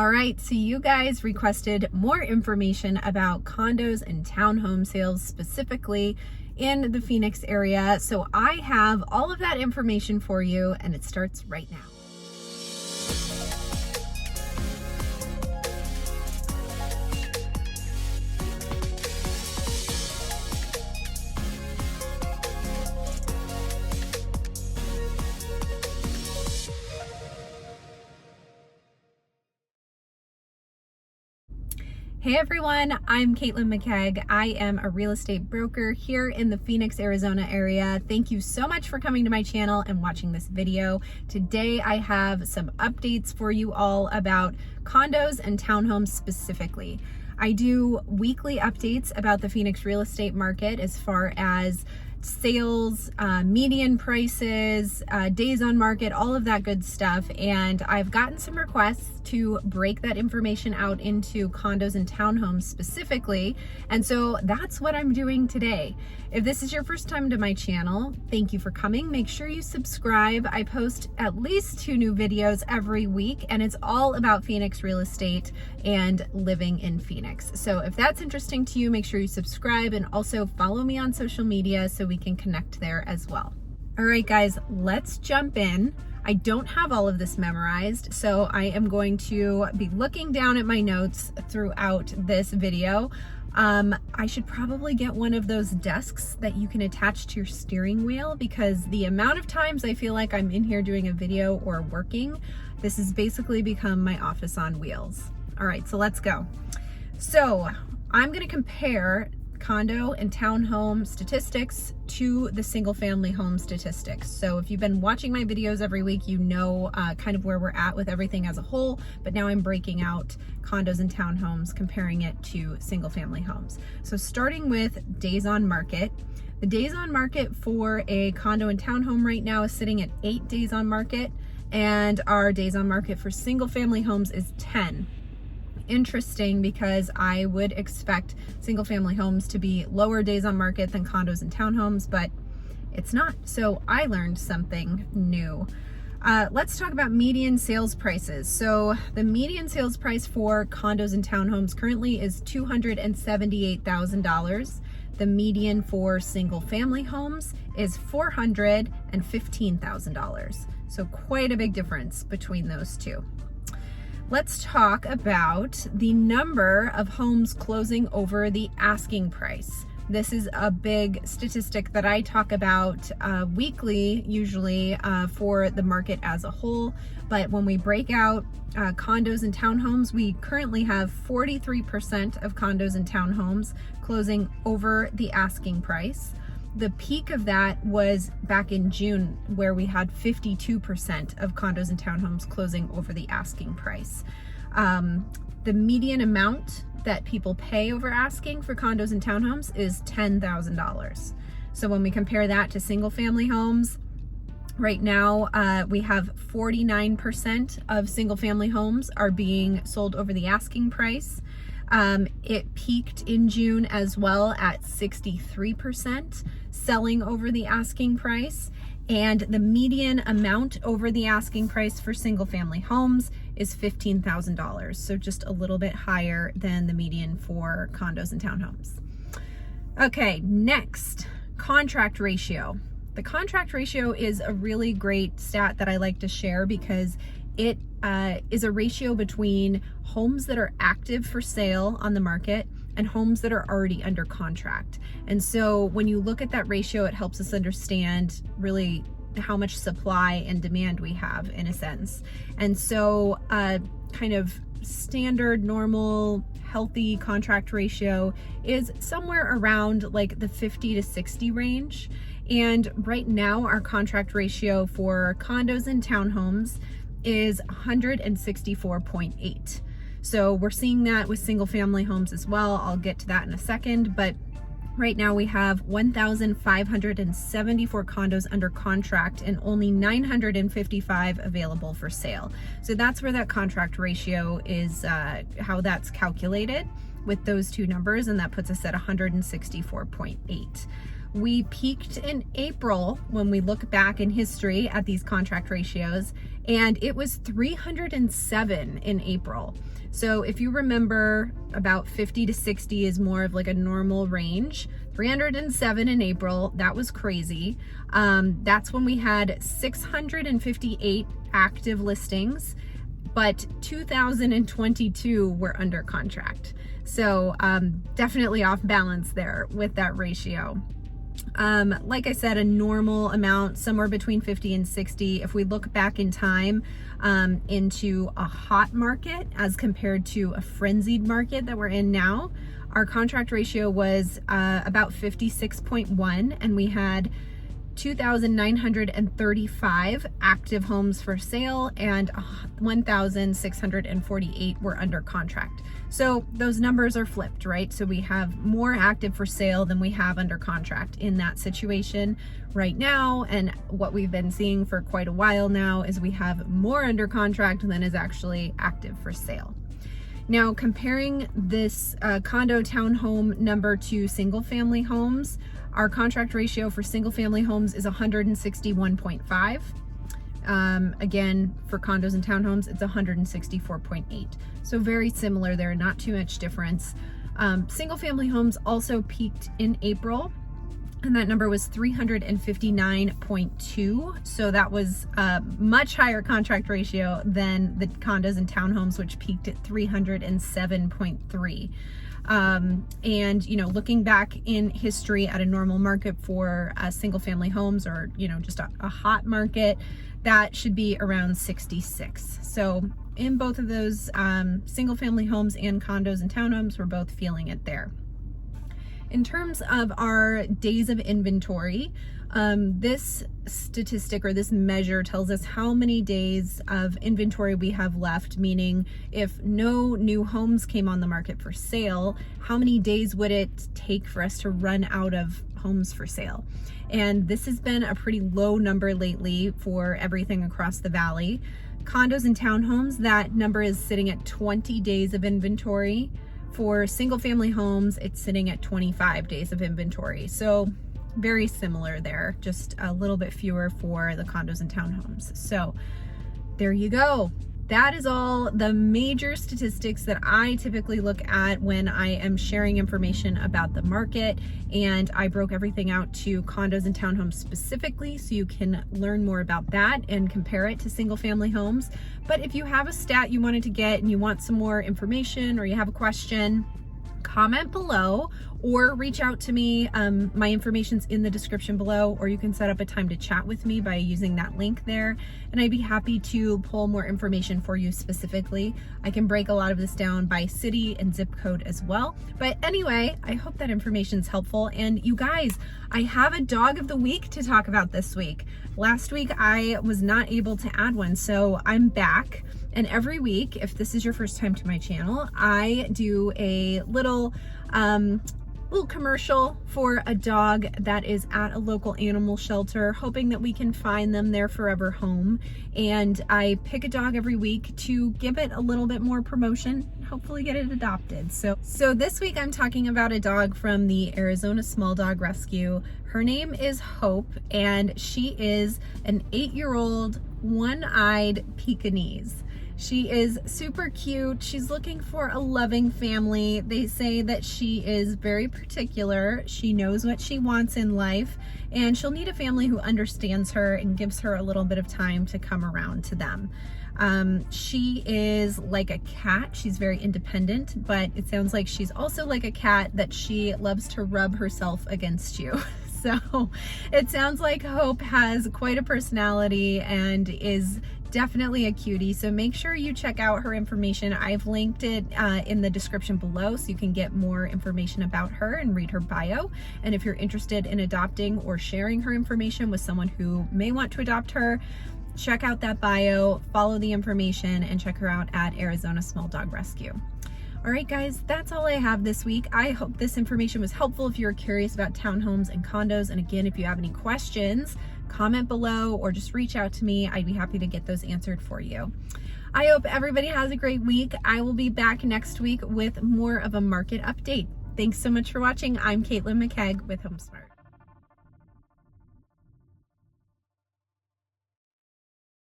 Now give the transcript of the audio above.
All right, so you guys requested more information about condos and townhome sales specifically in the Phoenix area. So I have all of that information for you, and it starts right now. Hey everyone, I'm Caitlin McKegg. I am a real estate broker here in the Phoenix, Arizona area. Thank you so much for coming to my channel and watching this video. Today I have some updates for you all about condos and townhomes specifically. I do weekly updates about the Phoenix real estate market as far as sales, median prices, days on market, all of that good stuff. And I've gotten some requests to break that information out into condos and townhomes specifically. And so that's what I'm doing today. If this is your first time to my channel, thank you for coming. Make sure you subscribe. I post at least 2 new videos every week, and it's all about Phoenix real estate and living in Phoenix. So if that's interesting to you, make sure you subscribe and also follow me on social media so we can connect there as well. All right, guys, let's jump in. I don't have all of this memorized, so I am going to be looking down at my notes throughout this video. I should probably get one of those desks that you can attach to your steering wheel, because the amount of times I feel like I'm in here doing a video or working, this has basically become my office on wheels. All right, so let's go. So I'm going to compare condo and townhome statistics to the single family home statistics. So if you've been watching my videos every week, you know kind of where we're at with everything as a whole, but now I'm breaking out condos and townhomes, comparing it to single family homes. So starting with days on market, the days on market for a condo and townhome right now is sitting at 8 days on market, and our days on market for single family homes is 10. Interesting, because I would expect single family homes to be lower days on market than condos and townhomes, but it's not. So I learned something new. Let's talk about median sales prices. So the median sales price for condos and townhomes currently is $278,000. The median for single family homes is $415,000. So quite a big difference between those two. Let's talk about the number of homes closing over the asking price. This is a big statistic that I talk about weekly, usually for the market as a whole. But when we break out condos and townhomes, we currently have 43% of condos and townhomes closing over the asking price. The peak of that was back in June, where we had 52% of condos and townhomes closing over the asking price. The median amount that people pay over asking for condos and townhomes is $10,000. So when we compare that to single family homes, right now we have 49% of single family homes are being sold over the asking price. It peaked in June as well at 63% selling over the asking price, and the median amount over the asking price for single family homes is $15,000, so just a little bit higher than the median for condos and townhomes. Okay, next, contract ratio. The contract ratio is a really great stat that I like to share, because it is a ratio between homes that are active for sale on the market and homes that are already under contract. And so when you look at that ratio, it helps us understand really how much supply and demand we have, in a sense. And so kind of standard, normal, healthy contract ratio is somewhere around like the 50 to 60 range. And right now our contract ratio for condos and townhomes is 164.8. So we're seeing that with single family homes as well. I'll get to that in a second, but right now we have 1,574 condos under contract and only 955 available for sale. So that's where that contract ratio is, how that's calculated with those two numbers, and that puts us at 164.8. We peaked in April when we look back in history at these contract ratios, and it was 307 in April. So if you remember, about 50 to 60 is more of like a normal range. 307 in April, that was crazy. That's when we had 658 active listings, but 2,022 were under contract. So definitely off balance there with that ratio. Like I said, a normal amount, somewhere between 50 and 60. If we look back in time into a hot market as compared to a frenzied market that we're in now, our contract ratio was about 56.1, and we had 2,935 active homes for sale and 1,648 were under contract. So those numbers are flipped, right? So we have more active for sale than we have under contract in that situation right now. And what we've been seeing for quite a while now is we have more under contract than is actually active for sale. Now, comparing this condo townhome number to single family homes, our contract ratio for single family homes is 161.5. Again, for condos and townhomes, it's 164.8. So very similar there, not too much difference. Single family homes also peaked in April, and that number was 359.2. So that was a much higher contract ratio than the condos and townhomes, which peaked at 307.3. And, you know, looking back in history at a normal market for single family homes, or, you know, just a hot market, that should be around 66. So in both of those single family homes and condos and townhomes, we're both feeling it there. In terms of our days of inventory, this statistic or this measure tells us how many days of inventory we have left, meaning if no new homes came on the market for sale, how many days would it take for us to run out of homes for sale? And this has been a pretty low number lately for everything across the valley. Condos and townhomes, that number is sitting at 20 days of inventory. For single family homes, it's sitting at 25 days of inventory. So very similar there, just a little bit fewer for the condos and townhomes. So there you go. That is all the major statistics that I typically look at when I am sharing information about the market. And I broke everything out to condos and townhomes specifically, so you can learn more about that and compare it to single family homes. But if you have a stat you wanted to get and you want some more information, or you have a question, comment below or reach out to me. My information's in the description below, or you can set up a time to chat with me by using that link there, and I'd be happy to pull more information for you specifically. I can break a lot of this down by city and zip code as well. But anyway, I hope that information's helpful. And you guys, I have a dog of the week to talk about this week. Last week I was not able to add one, so I'm back. And every week, if this is your first time to my channel, I do a little commercial for a dog that is at a local animal shelter, hoping that we can find them their forever home. And I pick a dog every week to give it a little bit more promotion, hopefully get it adopted. So this week I'm talking about a dog from the Arizona Small Dog Rescue. Her name is Hope, and she is an 8-year-old one-eyed Pekingese. She is super cute. She's looking for a loving family. They say that she is very particular. She knows what she wants in life, and she'll need a family who understands her and gives her a little bit of time to come around to them. She is like a cat. She's very independent, but it sounds like she's also like a cat, that she loves to rub herself against you. So it sounds like Hope has quite a personality and is definitely a cutie. So make sure you check out her information. I've linked it in the description below, so you can get more information about her and read her bio. And if you're interested in adopting or sharing her information with someone who may want to adopt her, check out that bio, follow the information, and check her out at Arizona Small Dog Rescue. All right, guys, that's all I have this week. I hope this information was helpful if you're curious about townhomes and condos. And again, if you have any questions, comment below or just reach out to me. I'd be happy to get those answered for you. I hope everybody has a great week. I will be back next week with more of a market update. Thanks so much for watching. I'm Caitlin McKegg with HomeSmart.